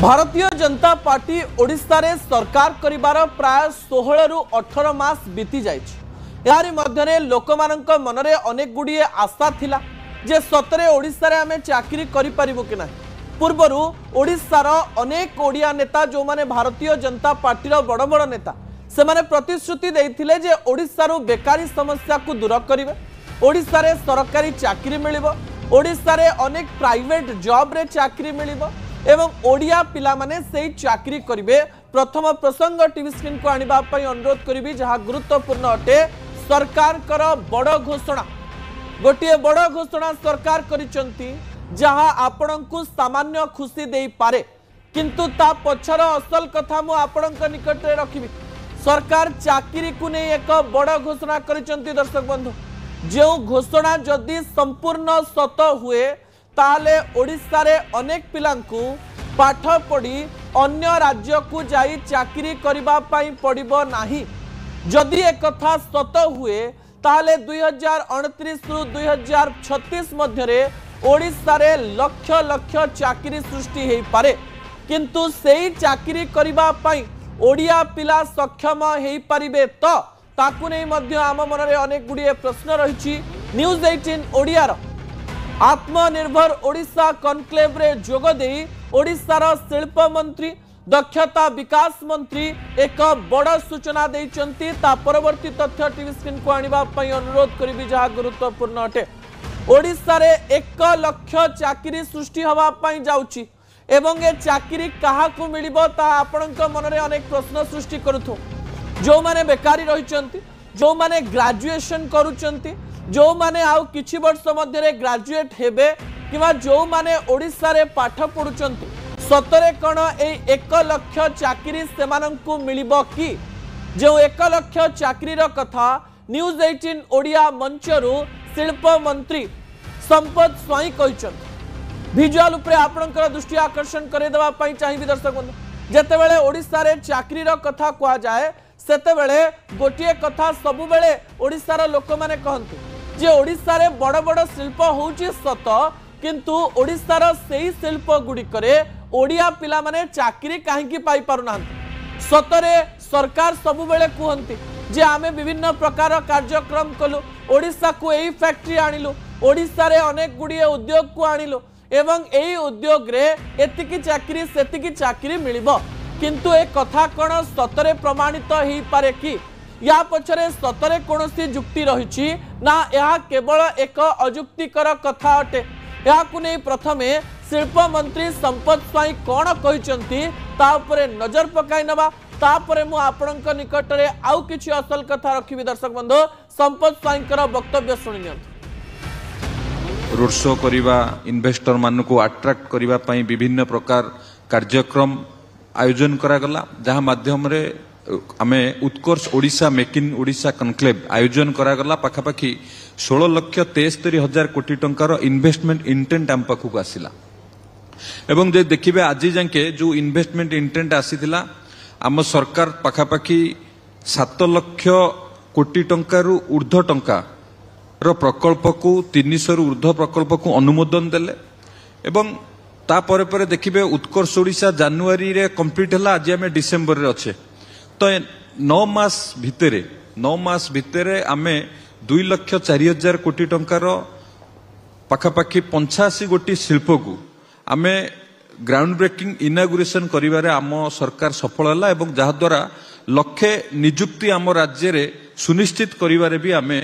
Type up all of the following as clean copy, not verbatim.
Bharatiya Janata party Odisha रे सरकार करिबार प्राय 16 रु 18 मास बीती जाइछि। यारी मध्यरे लोकमानंक मनरे अनेक गुडिये आशा थिला जे सतरे ओडिशा रे आमे चाकरी करि परिबो कि नाही। पूर्वरु ओडिशार अनेक ओडिया नेता जो माने भारतीय जनता पार्टी रो बड़ बड़ नेता से माने प्रतिश्रुति देइथिले जे ओडिशार बेकारी समस्या को दूर करिवे, ओडिशा रे सरकारी चाकरी मिलिबो, ओडिशा रे अनेक प्राइवेट जॉब रे चाकरी मिलिबो एवं ओडिया पिला माने सेही चाकरी करिवे। प्रथम प्रसंग टीवी स्क्रीन को आनिबा पई अनुरोध करिवि जहा गुरुत्वपूर्ण अटे। सरकार कर बड़ घोषणा, गोटे बड़ घोषणा सरकार करिसंती जहा आपनकु सामान्य खुशी देई पारे, किंतु ता पछर असल कथा मु आपनक निकट रे रखिबि। सरकार चाकरी को नहीं एक बड़ घोषणा करिसंती। दर्शक बंधु, जो घोषणा जदि संपूर्ण सत हुए ताले ओडिशा रे अनेक पिलांकु पाठ पढ़ी अन्य राज्य को जाई चाकरी करिबा पई पड़िबो नाही। जदि एक कथा सत हुए ताले 2029 रु 2036 मध्यरे ओडिशा रे लक्ष लक्ष चाकरी सृष्टि हेई पारे, किंतु सेही चाकरी करिबा पई ओडिया पिला सक्षम हेई परिबे तो ताकु नै मध्य आम मनरे अनेक गुडिये प्रश्न रहिछि। न्यूज 18 ओडियार आत्मनिर्भर ओडिशा कनक्लेव रे जोग देई ओडिशार शिल्प मंत्री दक्षता विकास मंत्री एक बड़ सूचना देइचंती। ता परवर्ती तथ्य टीवी स्क्रीन को आनिबा पई अनुरोध करिबि जहा गुरुत्वपूर्ण अटे। ओडिशा रे 1 लाख चाकरी सृष्टि हवा पई जाउची एवं ए चाकरी काहाकू मिलिबो ता आपनक मनरे अनेक प्रश्न सृष्टि करूथो। जो माने बेकारी रहिचंती, जो माने ग्रेजुएशन करूचंती, जो माने आउ किछि वर्ष मध्यरे ग्रेजुएट हेबे किबा जो माने ओडिशा रे पाठ पढुचंती, सतरे कोन ए 1 लाख चाकरी सेमानंकु मिलिबो कि? जो 1 लाख चाकरी रो कथा न्यूज 18 ओडिया मंचरु शिल्प मंत्री संपत स्वाई कहिचंती। विजुअल उपरे आपनकर दृष्टि आकर्षण करे देबा पई चाहिबि। दर्शक बंधु, जेतेबेले ओडिशा रे चाकरी रो कथा कुआ जाए सेतेबेले गोटिए कथा सबु बेले ओडिशार लोक माने कहंती जे ओडिशा रे बड़ बड़ शिल्प होउची सत, किंतु ओडिशार सेही शिल्प गुडी करे ओडिया पिला माने चाकरी काहेकि पाई पारुनांती। सतरे सरकार सबु बेले कहंती जे आमे विभिन्न प्रकार कार्यक्रम कलु, ओडिशा को एही फैक्ट्री आनिलु, ओडिशा रे अनेक गुडिये उद्योग को आनिलु एवं एही उद्योग रे एतिकी चाकरी सेतिकी चाकरी मिलिबो, किंतु ए कथा कोन सतरे प्रमाणित हेई पारे कि? या पछरे सतरे कोनोसी जुक्ति रहिछि ना यह केवल एक अजुक्तिकर कथा अटे? याकु नै प्रथमे शिल्प मंत्री संपत स्वाई कोन कहिसंती ता उपरे नजर पकाई नबा, तापरे मु आपनक निकट रे आउ किछि असल कथा रखिबि। दर्शक बंधु, संपत स्वाईकर वक्तव्य सुनि नियंतु। रोड शो करिबा, इन्वेस्टर मान को अट्रैक्ट करिबा पई विभिन्न प्रकार कार्यक्रम आयोजन करा गला, जहां माध्यम रे आमे Utkarsh Odisha make in Odisha conclave आयोजन करा गला। पाखापाखि 16,73,000 कोटी टंकार इन्वेस्टमेंट इंटेंट आम पाखु आसिला एवं जे देखिबे आज जाके जो इन्वेस्टमेंट इंटेंट आसीथिला आम सरकार पाखापाखि 7 लाख कोटी टंकारु ऊर्ध्व टंका रो प्रकल्प को 300 रु ऊर्ध्व प्रकल्प को अनुमोदन देले एवं ता परे परे देखिबे उत्कर्ष ओडिशा जनवरी रे कंप्लीट हला, आज आमे डिसेंबर रे अच्छे। तो 9 मास भितरे आमे 2,04,000 कोटी टंकार पाखापाखि 85 गोटी शिल्प को आमे ग्राउंड ब्रेकिंग इनागुरेशन करिवारे आम सरकार सफल हला एवं जहा द्वारा लक्षे नियुक्ति आम राज्य रे सुनिश्चित करिवारे भी आमे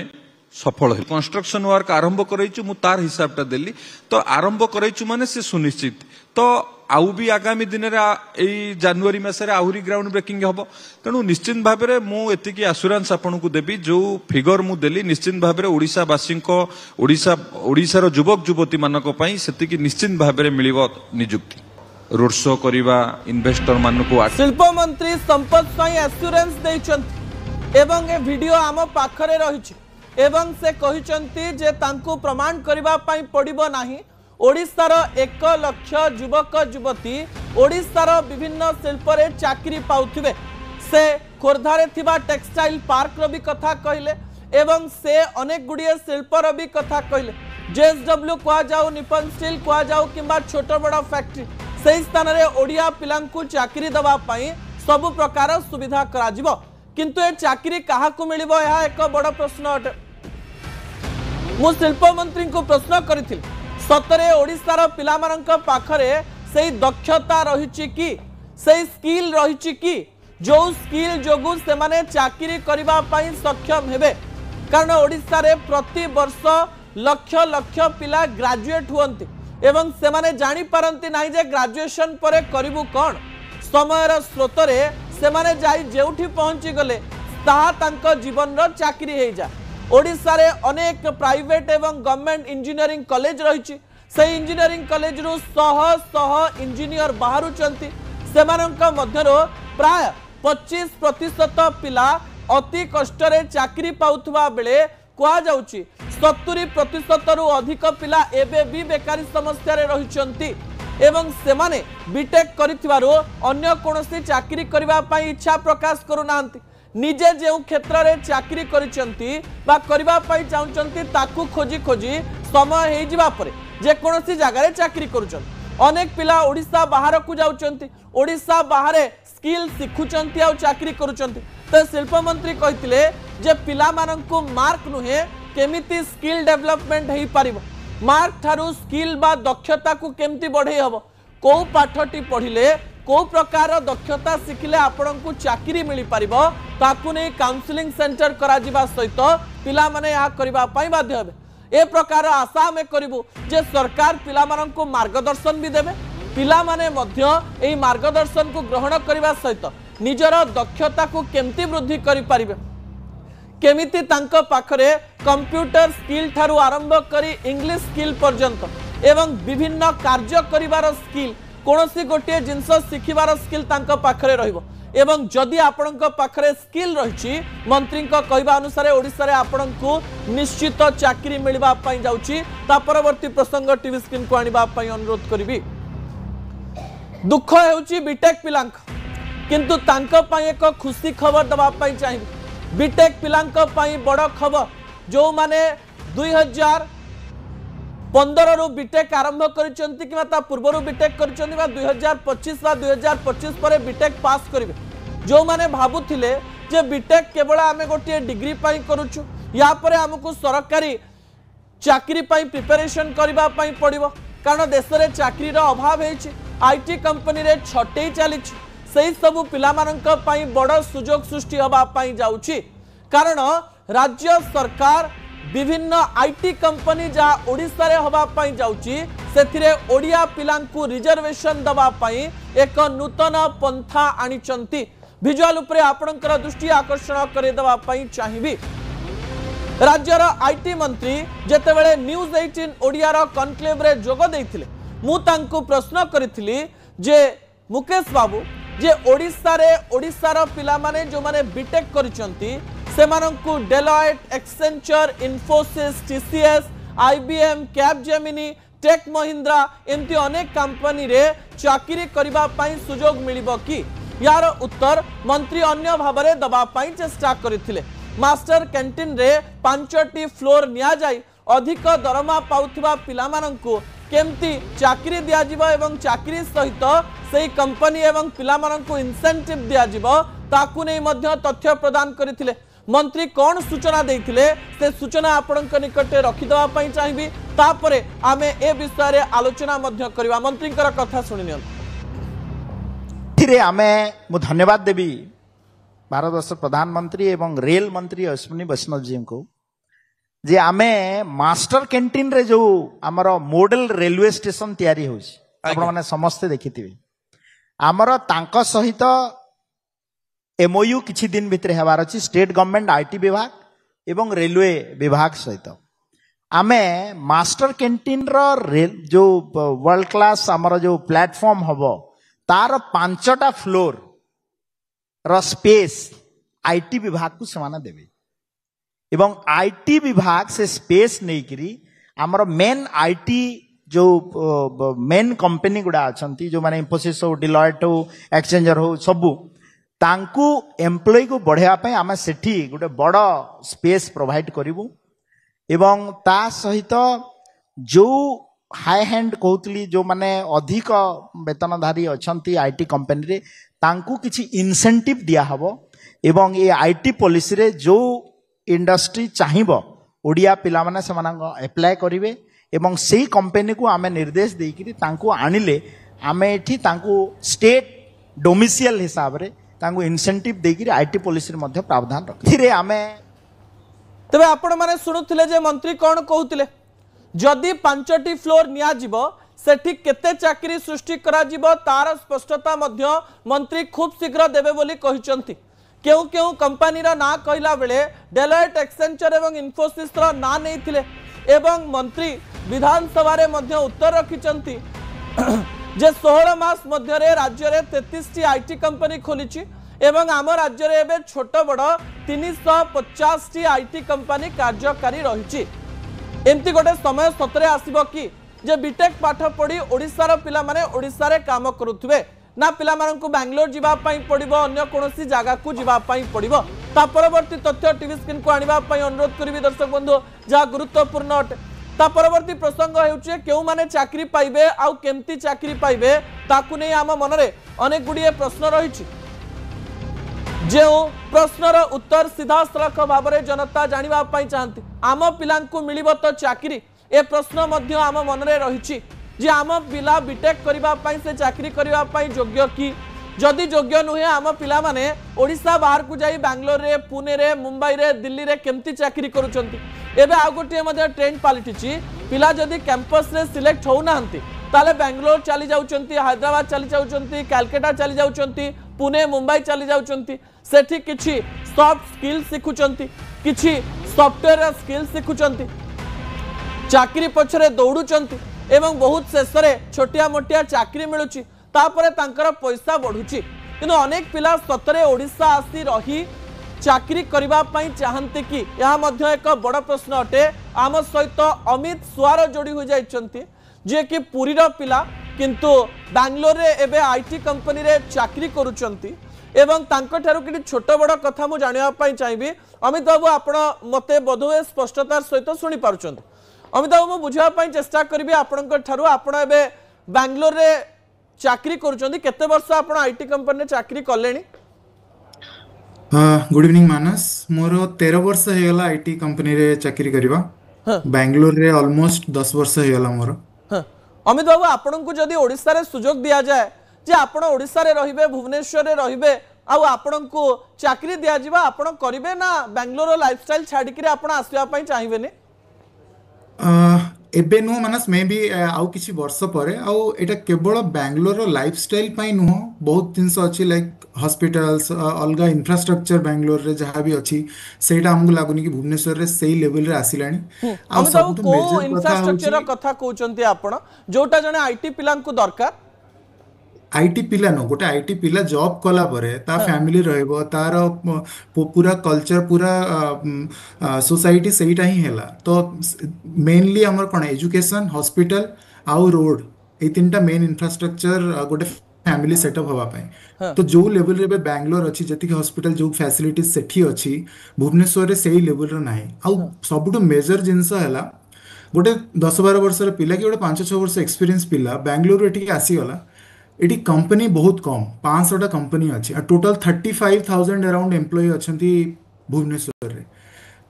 सफल है। कंस्ट्रक्शन वर्क आरंभ करैछु मु तार हिसाबटा देली, तो आरंभ करैछु माने से सुनिश्चित तो आउ भी आगामी दिन रे जनवरी मासरे आहुरी ग्राउंड ब्रेकिंग हबो। तेणु निश्चित भाबरे मु एतिकी आश्योरेंस आपनकु देबी, जो फिगर मु देली निश्चित भाबरे ओडिशा वासी को ओडिशार युवक युवती मानक पई सेतिकी निश्चित भाबरे मिलिबो नियुक्ति। रोड शो करिबा, इन्वेस्टर मानकु शिल्प मंत्री संपत स्वाई एश्योरेंस दैछंती एवं ए वीडियो आम पाखरे रहिछि एवं से कहिसंती जे तांकु प्रमाण करिबा पई पड़िबो नाही। ओडिशार 1 लाख युवक युवती ओडिशार विभिन्न शिल्प रे चाकरी पाउथिबे। से खोर्धारे थिबा टेक्सटाइल पार्क रो भी कथा कहिले एवं से अनेक गुडिये शिल्प रो भी कथा कहिले। जेएसडब्ल्यू कुआ जाऊ, निपन स्टील कुआ जाऊ किंबा छोट बड़ फैक्ट्री से स्थान में ओडिया पिलांकु चाकरी दबा पाई सबु प्रकार सुविधा करा किंतु ए चाकरी काहाकु मिलिबो यह एक बड़ प्रश्न अटे। मु शिल्प मंत्री को प्रश्न करी सतरे ओडिशार पिलामानंक पाखरे से दक्षता रही कि से स्किल रही कि जो स्किल जोगु से माने चाकरी करबा पई सक्षम हेबे। कारण ओडिशा रे प्रति वर्ष लक्ष लक्ष पिला ग्रेजुएट हुअन्ति एवं से माने जानि पारंती नाही जे ग्रेजुएशन परे करिवु कोन समयर स्रोत रे से माने जाई जेउठी पहुंची गले ताहा तांको जीवन रो चाकरी हे जा। ओडिशा रे अनेक प्राइवेट एवं गवर्नमेंट इंजीनियरिंग कॉलेज रही से इंजीनियरिंग कॉलेज रु शह शह इंजीनियर बाहरुचंती सेमानंक मध्यरो प्राय 25% पिला अति कष्टरे चाकरी पाउथुवा बेले कुआ जाउची 70% रु अधिक पिला एबे भी बेकारी समस्या रे रहिचंती एवं सेमाने बीटेक करिथिबारो अन्य कोनोसी चाकरी करबा पई इच्छा प्रकाश करू नांती। निजे जे क्षेत्र रे चाकरी करिचंती बा करबा पई चाहुचंती ताकू खोजी खोजी समय हे जिबा परे जे कोनोसी जगह रे चाकरी करूचंती। अनेक पिला ओडिशा बाहर को जाउचंती ओडिशा बाहर स्किल शिखुचंती आ चाकरी करूचंती। तो शिल्प मंत्री कहिथिले जे पिला माननकु मार्क नुहे केमिति स्किल डेवलपमेंट हेई पारिबो मार्क थारु स्किल बा दक्षता को केमिति बढ़े हबो को पाठटी पढ़िले को प्रकार दक्षता शिखिले आपनकु चाकरी मिली पारिबो ताकु नै काउंसलिंग सेंटर करा जिबा सहित पिला माने या करबा पई बाध्य हेबे। ए प्रकार आशा में करिवु जे सरकार पिला माननकु मार्गदर्शन भी देबे पिला माने मध्य एई मार्गदर्शन को ग्रहण करबा सहित निजर दक्षता को केमिति वृद्धि करि पारिबे केमिति तांको पाखरे कंप्यूटर स्किल ठारू आरंभ करी इंग्लिश स्किल पर्यंत एवं विभिन्न कार्य करिवार स्किल कोनोसी गोटे जिंस शिखिबार स्किल तांको पाखरे रहिबो एवं जदि आपणको पाखरे स्किल रहिछि मंत्री को कहबा अनुसार ओडिसा रे आपणको निश्चित चाकरी मिलबा पई जाउछि। ता परवर्ती प्रसंग टीवी स्क्रीन को आनिबा पई अनुरोध करबी। दुख हेउछि बीटेक पिलांक किंतु तांको पई एक खुशी खबर दबा पई चाहिबी। बीटेक पिलांक पई बड़ खबर जो माने 2015 रु बीटेक आरंभ करिसंती किबा ता पूर्वरु बीटेक करिसंती बा 2025 बा 2025 परे बीटेक पास करिवे जो माने भाबुथिले जे बीटेक केवल आमे गोटे डिग्री पई करूछु या परे हमकु सरकारी चाकरी पई प्रिपरेशन करबा पई पड़िबो कारण देश रे चाकरी रो अभाव हेछि आईटी कंपनी रे छटेई चलिछि सही सबु पिला माननक पई बड़ सुजोग सृष्टि हबा पई जाउछि कारण राज्य सरकार विभिन्न आईटी कंपनी जा ओडिसा रे हबा पई जाउछि सेथिरे ओडिया पिलांकु रिजर्वेशन दबा पई एक नूतन पंथा आनिचंती। विजुअल उपरे आपणकर दृष्टि आकर्षण करे दबा पई चाहिबी। राज्यर आईटी मंत्री जेतेबेले न्यूज 18 ओडिया रो कॉन्क्लेव रे जोग देथिले मु तांकु प्रश्न करिथिली जे मुकेश बाबू जे ओडिशार पिला माने जो माने बीटेक करिसंती सेमानंकु Deloitte Accenture Infosys TCS IBM Capgemini Tech Mahindra एमती अनेक कंपनी रे चाकरी करबा पई सुजोग मिलिबो कि यार उत्तर मंत्री अन्य भाबरे दबा पई चेष्टा करिथिले। मास्टर कैंटीन रे 5टी फ्लोर निया जाई अधिक दरमा पाउथिबा पिला मानंकु केमती चाकरी दिया जिवो एवं चाकरी सहित सेही कंपनी एवं पिला मानंकु इंसेंटिव दिया जिवो ताकु नै मध्य तथ्य प्रदान करिथिले। मंत्री कौन सूचना देथिले से सूचना आपणक निकटे रखि दवा पई चाहिबी तापरे आमे ए विषय रे आलोचना मध्य करबा। मंत्री कर कथा सुनिनियन थिरे आमे मु धन्यवाद देबी भारत वर्ष प्रधानमंत्री एवं रेल मंत्री अश्विनी वैष्णव जी को जे आमे मास्टर कैंटीन रे जो हमर मॉडल रेलवे स्टेशन तयारी होछि आपण माने समस्त देखिथिबे हमर तांको सहित एमओयू किछि दिन भितर हेबार अछि स्टेट गवर्नमेंट आईटी विभाग एवं रेलवे विभाग सहित आमे मास्टर कैंटीन रो जो वर्ल्ड क्लास हमर जो प्लेटफॉर्म हबो तार 5टा फ्लोर रो स्पेस आईटी विभाग को समाना देबे एवं आईटी विभाग से स्पेस नहीं करी हमर मेन आईटी जो मेन कंपनी गुड़ा अछंती जो माने इंफोसिस हो डिलॉयट हो एक्सचेंजर हो सबु तांकु एम्प्लॉय को बढ़ाया पे आमे सेठी गोटे बड़ स्पेस प्रोवाइड करिवु एवं ता सहित जो हाई हैंड कहतली जो माने अधिक वेतनधारी अच्छा आईटी कंपनी रे तांकू किछि इनसेंटिव दिया हबो एवं ये आईटी पॉलिसी रे जो इंडस्ट्री चाहिबो ओडिया पिला माने समानंग अप्लाई करिवे एवं सेही कंपनी को आमे निर्देश देकिरी तांकू आनिले आमे एठी तांकू स्टेट डोमिसियल हिसाब रे तांकू इनसेंटिव देकिरी आईटी पॉलिसी रे मध्य प्रावधान रखि रे आमे तबे आपण माने सुनुथिले जे मंत्री कोन कहउतिले जदि 5टी फ्लोर निया जिवो सेठी केते चाकरी सृष्टि करा जिवो तार स्पष्टता मध्य मंत्री खूब शीघ्र देबे बोली कहिसंती केउ केउ कंपनी रा ना कहला बेले डेलॉयट एक्सेंचर एवं इन्फोसिस रा ना नैथिले एवं मंत्री विधानसभा रे मध्य उत्तर रखिचंती जे 16 मास मध्य रे राज्य रे 33 टी आईटी कंपनी खोलिची एवं आम राज्य रे एबे छोट बड़ 350 टी आईटी कंपनी कार्यकारी रहिची एमती गोटे समय सतरे आसीबो कि जे बीटेक पाठ पढ़ी ओडिसा रो पिला माने ओडिसा रे काम करूथबे ना पिला माननकु बेंगलोर जिबा पई पड़िबो अन्य कोनोसी जागा को जिबा पई पड़िबो ता परवर्ती तथ्य टीवी स्क्रीन को आनिबा पई अनुरोध करिवि दर्शक बंधु जा गुरुत्वपूर्ण अटे ता परवर्ती प्रसंग हेउचे केउ माने चाकरी पाइबे आउ केमती चाकरी पाइबे ताकु नै आम मनरे अनेक गुडिये प्रश्न रहिछि जो प्रश्नर उत्तर सीधा सड़क भाव में जनता जानिबा पई चाहती आम पिलांकु मिलिबो तो चाकरी ए प्रश्न मध्य आम मनरे रहिछि जे आम पिला बीटेक करिबा पई से चाकरी करिबा पई योग्य कि जदि योग्य नुहे आम पिला माने ओडिशा बाहर को जाई बेंगलोर रे पुणे रे मुंबई रे दिल्ली रे केमती चाकरी करूचंती एबे आ गोटे मध्य ट्रेंड पालिटिछि पिला जदि कैंपस रे सिलेक्ट हो नाहंती ताले बेंगलोर चली जाउचंती हैदराबाद चली जाउचंती कलकत्ता चली जाउचंती पुणे मुंबई चली जाउचंती सेठी किछि सॉफ्ट स्किल सिखुचंती किछि सॉफ्टवेयर स्किल सिखुचंती चाकरी पछरे दौड़ुचंती एवं बहुत शेषरे छोटिया मोटिया चाकरी मिलुची तापरे तांकर पैसा बढ़ुची किंतु अनेक पिला सतरे ओडिशा आसी रही चाकरी करबा पई चाहंती कि यह मध्य एक बड़ प्रश्न अटे आम सहित अमित सुआर जोड़ी हो जाइछंती जे कि पुरीर पिला किंतु बेंगलोर रे एबे आईटी कंपनी रे चाकरी करूचंती एवं तांको ठारू कि छोट बड़ कथा मु जानिबा पई चाहिबी अमित बाबू आपण मते बोधवे स्पष्टतार सहित सुनी पारुचंती अमित बाबू मु बुझा पई चेष्टा करबी आपणक ठारू आपण एबे बेंगलोर रे चाकरी करूचंती केते वर्ष आपण आईटी कंपनी रे चाकरी कलेनी गुड इवनिंग मानस मोर 13 वर्ष हेगला आईटी कंपनी रे चाकरी करबा बेंगलोर रे ऑलमोस्ट 10 वर्ष हेगला मोर अमित बाबू आपण को जदि ओडिसा रे सुजोग दिया जाए जे आपण ओडिसा रे रहिबे भुवनेश्वर रे रहिबे आ आपण को चाकरी दिया जिबा आपण करिवे ना बेंगलोर लाइफस्टाइल छाडी कि आपण आसीबा पई चाहिबे ने एबे नो मानस मे बी आउ किछि वर्ष परे आउ एटा केवल बेंगलोर लाइफस्टाइल पई नुह बहुत जिंस अछि लाइक हॉस्पिटल्स अलगा इंफ्रास्ट्रक्चर बेंगलोर रे जहां भी अछि सेटा हमकु लागुनी कि भुवनेश्वर रे सेही लेवल रे आसिलानी आ सब मेजर इंफ्रास्ट्रक्चर कथा कहउचंती आपण जोटा जने आईटी पिलां को दरकार आईटी पिला नो गोटे आईटी पिला जॉब कला परे ता फैमिली रहबो तार पूरा कल्चर पूरा सोसाइटी सेटा ही हैला तो मेनली हमर कोन एजुकेशन हॉस्पिटल आउ रोड ए तीनटा मेन इंफ्रास्ट्रक्चर गोटे फैमिली सेटअप हवा पय तो जो लेवल रे बेंगलोर अछि जति हॉस्पिटल जो फैसिलिटीज सेठी अछि भुवनेश्वर रे सेही लेवल रे नाही आउ सबटु मेजर जिंस हैला गोटे 10-12 वर्ष रे पिला कि गोटे 5-6 वर्ष एक्सपीरियंस पिला बेंगलोर रे ठीक आसी गला एटी कंपनी बहुत कम 500टा कंपनी अछि आ टोटल 35,000 अराउंड एम्प्लॉय अछंती भुवनेश्वर रे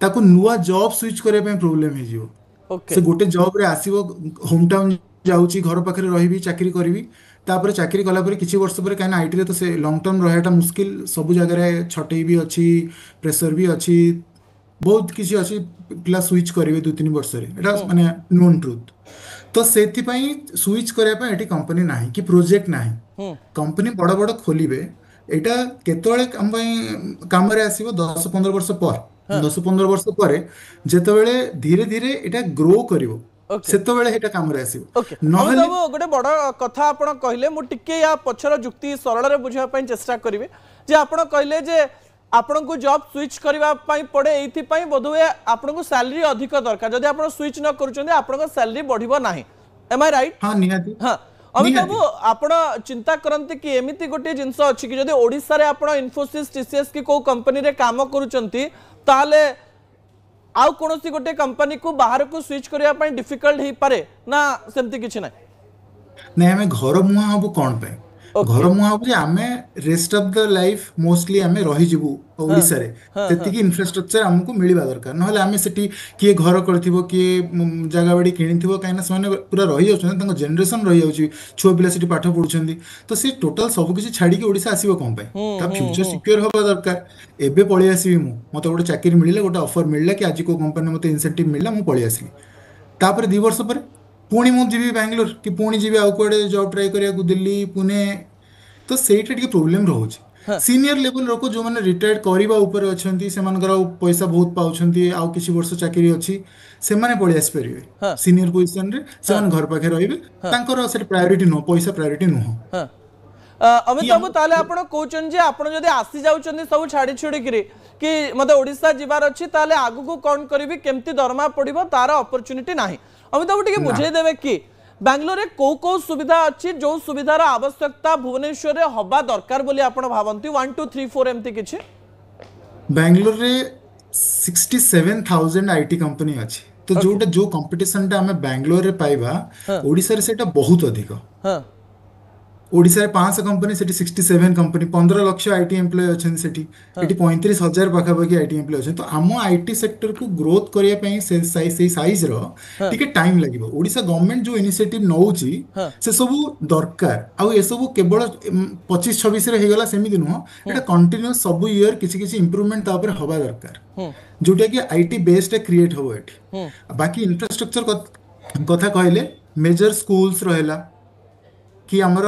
ताको नुवा जॉब स्विच करे पे प्रॉब्लम हे जिवो से गोटे जॉब रे आसीबो होम टाउन जाउची घर पाखरे रहिबी चाकरी करबी तापर चाकरी कला पर किछि वर्ष पर काना आईटी रे तो से लॉन्ग टर्म रहैटा मुश्किल सब जगह रे छटई भी अछि प्रेशर भी अछि बहुत किछि अछि पिला स्विच करबे 2-3 वर्ष रे एटा माने नोन ट्रुथ तो सेति पई स्विच करे पे एटी कंपनी नाही कि प्रोजेक्ट नाही कंपनी बड़ बड़ खोलिबे एटा केतोळे हम पई काम रे आसीबो 10-15 वर्ष पर 10-15 वर्ष पर जेतबेले धीरे धीरे एटा ग्रो करिवो सेतबेले एटा काम रे आसीबो नहले गोटे बड़ कथा आपण कहले मु टिके या पछर जुक्ति सरल रे बुझा पई चेष्टा करिवे जे आपण कहले जे आपण को जॉब स्विच करबा पई पड़े एथि पई बोधवे आपण को सैलरी अधिक दरकार जदि आपण स्विच न करूचंदे आपण को सैलरी बढ़िबो नाही एम आई राइट हां निहाती हां अमित बाबू आपण चिंता करंती कि एमिति गोटे जिंस अछि कि जदि ओडिसा रे आपण इन्फोसिस टीसीएस की को कंपनी रे काम करूचंती ताले आउ कोनोसी गोटे कंपनी को बाहर को स्विच करिया पई डिफिकल्ट हे पारे ना सेमती किछि नै नहीं आम घर मुहा हबु कौन पे घर मुहा हबु जे आमे rest of the life mostly आमे रही जिवु ओडिसा रे तेतिकी इंफ्रास्ट्रक्चर हमको मिलवा दरकार नहले आमे सेठी किए घर करथिबो किए जगह बाड़ी किनिथिबो काइना सने पूरा रही जाउछन तांको जनरेशन रही जाउछि छुआ पिला सेठी पाठ पढुछन्ती तो से टोटल सब किछि छाडी के ओडिसा आसीबो कोन पे ता फ्यूचर सिक्योर होबा दरकार एबे पळि आसीबी मु मते गोटे चाकरी मिलिला गोटे ऑफर मिलिला कि आज को कंपनी मते इंसेंटिव मिलिला मु पळि आसली तापर 2 वर्ष पर पुणी मु जीवी बैंगलोर कि पुणी जीवी आउ कुआडे जॉब ट्राई करिया दिल्ली पुणे तो सेटा टिके प्रोब्लेम रहउछि सीनियर लेवल लोक जो माने रिटायर्ड करिबा ऊपर अछंती से मानकर पैसा बहुत पाउछंती आउ किछि वर्ष चाकरी अछि से माने पळि आस परिबे सीनियर पोजीशन रे से माने घर पाखे रहिबे तांकर सेट प्रायोरिटी नो पैसा प्रायोरिटी नो अमित बाबू ताले आपण कहउछन जे आपण जदि आसी जाउछन सब छाडी छुडी करी कि मते ओडिसा जिबार अछि ताले आगु को कोन करिवि केमती दरमा पडिबो तार अपॉर्चुनिटी नाही अमित बाबू टिके बुझे देबे कि बैंगलोर रे को सुविधा अछि जो सुविधार आवश्यकता भुवनेश्वर रे हबा दरकार बोली आपण भावंती 1 2 3 4 एमती किछि बैंगलोर रे 67000 आईटी कंपनी अछि तो जोटा जो कंपटीशन ता हमें बैंगलोर रे पाइबा ओडिसा रे सेटा बहुत अधिक ओडिसा रे 500 कंपनी सेठी 67 कंपनी 15 लाख आईटी एम्प्लॉय अछन सेठी एटी 35000 पाखा पाखी आईटी एम्प्लॉय अछन तो आम आईटी सेक्टर को ग्रोथ करिया पई से साइज रो टिके टाइम लागिबो ओडिसा गवर्नमेंट जो इनिशिएटिव नउची से सब दरकार आ ए सब केवल 25 26 रे हेगला सेमिति नुह एटा कंटीन्यूअस सब ईयर किछि किछि इंप्रूवमेंट ता ऊपर हबा दरकार जोटा कि आईटी बेस्ड क्रिएट हो एठी बाकी इंफ्रास्ट्रक्चर कथा कहले मेजर स्कूल्स रहेला कि आमर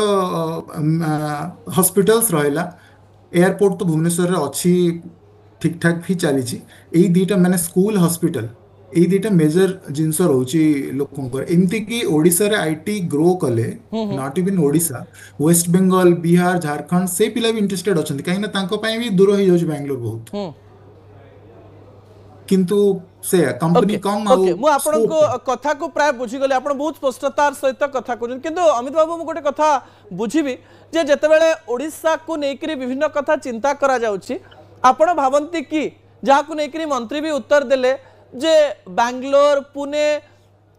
हॉस्पिटल्स रहा एयरपोर्ट तो भुवनेश्वर अच्छी ठीक ठाक भी चली यही दुईटा माने स्कूल हॉस्पिटल यही दुईटा मेजर जिनस रोची लोक एमती कि ओडिसा रे आईटी ग्रो कले नॉट इवन ओडिसा वेस्ट बेंगल बिहार झारखंड से पिला भी इंटरेस्टेड अच्छा कहीं भी दूर हो जाऊँ बैंगलोर बहुत किंतु से कंपनी कम ओके मु आपन को कथा को प्राय बुझी गले आपन बहुत स्पष्टतार सहित कथा कहन किंतु अमित बाबू मु गोटे कथा बुझीबी जे जते बेले ओडिसा को नेकरी विभिन्न कथा चिंता करा जाउची आपन भावंती कि जहा को नेकरी मंत्री भी उत्तर देले जे बैंगलोर पुणे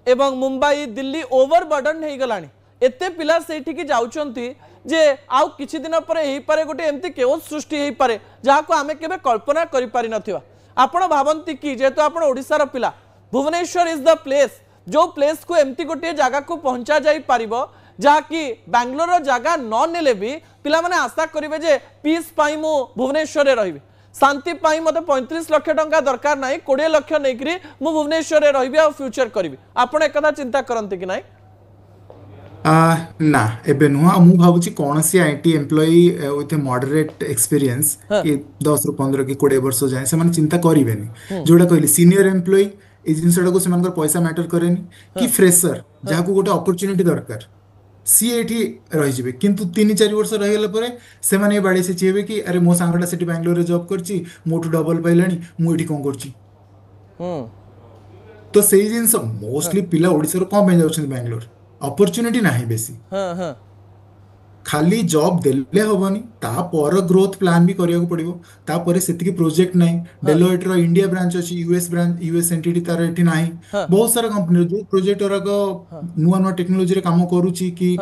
एवं मुंबई दिल्ली ओवरबर्डन हे गलानी एते पिला सेठी की जाउचंती जे आउ किछि दिन पर एही पारे गोटे एमती केओस सृष्टि हेई पारे जहा को हमें केबे कल्पना करि पारि नथिबा आपण भावंती कि जेहेतु आपण ओडिसा पिला भुवनेश्वर इज द प्लेस जो प्लेस को एमती गोटे जगह को पहुंचा जाई पारिबो जहा कि बैंगलोर जगह न नेले भी पिला माने आशा करिवे जे पीस पाई मु भुवनेश्वर रे रहिबे शांति पाई मते 35 लाख टंका दरकार नाही 20 लाख नेकरी मु भुवनेश्वर रे रहिबे आ फ्यूचर करिवि आपण एकदा चिंता करंती कि नाही ना एबे नुह मु भाबुची कोनसी IT employee with moderate experience कि 10 रु 15 कि 20 वर्ष जाए से माने चिंता करिवेनी जोडा कहली सीनियर एम्प्लॉई ए जिनसडा को सेमानकर पैसा मैटर करेनी कि फ्रेशर जहा को गोटे अपॉर्चुनिटी दरकार सी एठी रहि जिवे किंतु 3-4 वर्ष रहि गेला परे से माने बाडी से चेबे कि अरे मो सांगडा सेठी बैंगलोर रे जॉब करची मोटू डबल पाइलानी मु एठी कोन करची तो सेही जिंस मोस्टली पिला ओडिसा रो कोन पे जाउछन बैंगलोर अपॉर्चुनिटी नहीं बेसी खाली जॉब देले होबनी ता पर ग्रोथ प्लान भी करिया को पड़िबो ता परे सेतिकी प्रोजेक्ट नहीं डेलोइट रो इंडिया ब्रांच अछि यूएस एंटिटी तार एठी नहीं बहुत सारा कंपनी जो प्रोजेक्ट रा को नुवा नुवा टेक्नोलॉजी रे काम करूची कि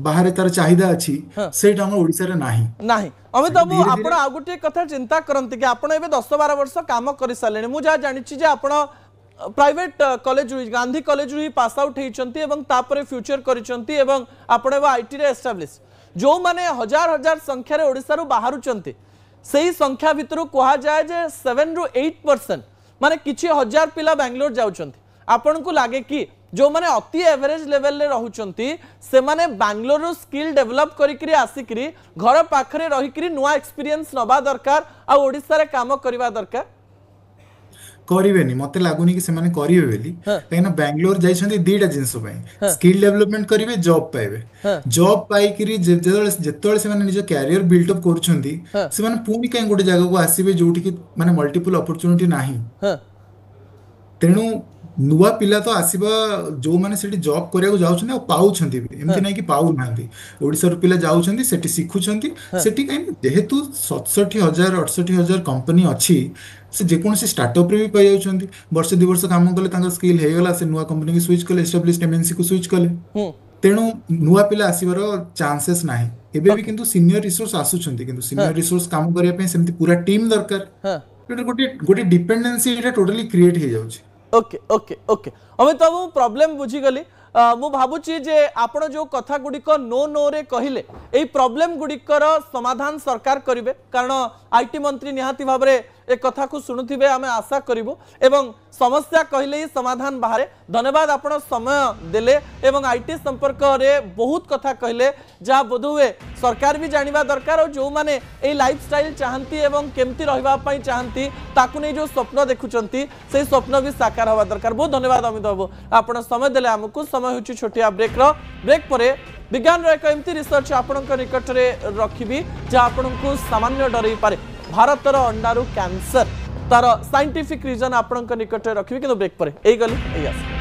बाहर तार चाहिदा अछि सेटा हम ओडिसा रे नहीं अमित बाबू आपण आ गुटे कथा चिंता करंती कि आपण एबे 10-12 वर्ष काम करि सालेनी मु जा जानिछि जे आपण प्राइवेट कॉलेज गांधी कॉलेज ही पास आउट होती फ्यूचर करिसंती एवं आपण आईटी रे एस्टाब्लिश जो माने हजार हजार संख्या रे ओडिसा रु बाहरुचंती सही संख्या भितर कहा जाए जे 7 रु 8% माने किछि हजार पिला बैंगलोर जाउचंती आपण को लागे कि जो माने अति एवरेज लेवल रे रहउचंती से माने बैंगलोर रु स्किल डेवलप करिकरी आसिकरी घर पाखरे रहिकरी नुवा एक्सपीरियंस नबा दरकार आ ओडिसा रे काम करबा दरकार करिवेनी मते लागुनी कि सेमाने करिवे बेली कहिना बैंगलोर जाइछन्ती दीटा जिंस पई स्किल डेवलपमेंट करिवे जॉब पाइबे जॉब पाई करी जेतोले सेमाने निज कैरियर बिल्ड अप करछन्ती सेमाने पूनी काई गोटे जगह को आसीबे जोठी कि माने मल्टीपल अपॉर्चुनिटी नाही तेनु नुआ पिला तो आसीबा जो माने सेठी जॉब करिया जाउछन आ पाउछंती भी एमति नै कि पाउ नांती ओडिसा पिला जाउछंती सेठी सिखुछंती सेठी काई जेहेतु 67,000 68,000 कंपनी अछि से जेकोनसी स्टार्टअप रे भी पाइ जाउछंती वर्ष 2 वर्ष काम कले तांकर स्किल हे गला से नुआ कंपनी की स्विच कले एस्टैब्लिश्ड एमएनसी को स्विच कले तेणु नुआ पिला आसीबार चांसेस नाही एबे भी किंतु सीनियर रिसोर्स आसुछंती किंतु सीनियर रिसोर्स काम करिया पे सेमति पूरा टीम दरकार गोटे गोटे डिपेंडेंसी एटा टोटली क्रिएट हे जाउछ ओके ओके ओके अमित बाबू प्रॉब्लम बुझीगली मु भावुची जे आपण जो कथा गुड़िक नो नो रे कहले एई प्रॉब्लम गुड़िकर समाधान सरकार करिवे कारण आईटी मंत्री निहाती भाव रे ए कथा को सुनुथिबे आमे आशा करिवो एवं समस्या कहले ही समाधान बाहरे धन्यवाद आपण समय देले एवं आईटी संपर्क रे बहुत कथा कहले जा बोधुए सरकार भी जानिबा दरकार और जो माने ए लाइफस्टाइल चाहंती एवं केमती रहबा पई चाहंती ताकु नै जो स्वप्न देखुचंती से स्वप्न भी साकार होबा दरकार बहुत धन्यवाद अमित बाबू आपण समय देले हमकु समय होची छोटिया ब्रेक परे विज्ञान एक एमती रिसर्च आपण निकट रे रखिबी जा आपण सामान्य डरई पारे भारतर अंडारू कैंसर तार साइंटिफिक रीजन आपण निकट रखिबी कि ब्रेक परे एई गली एई आस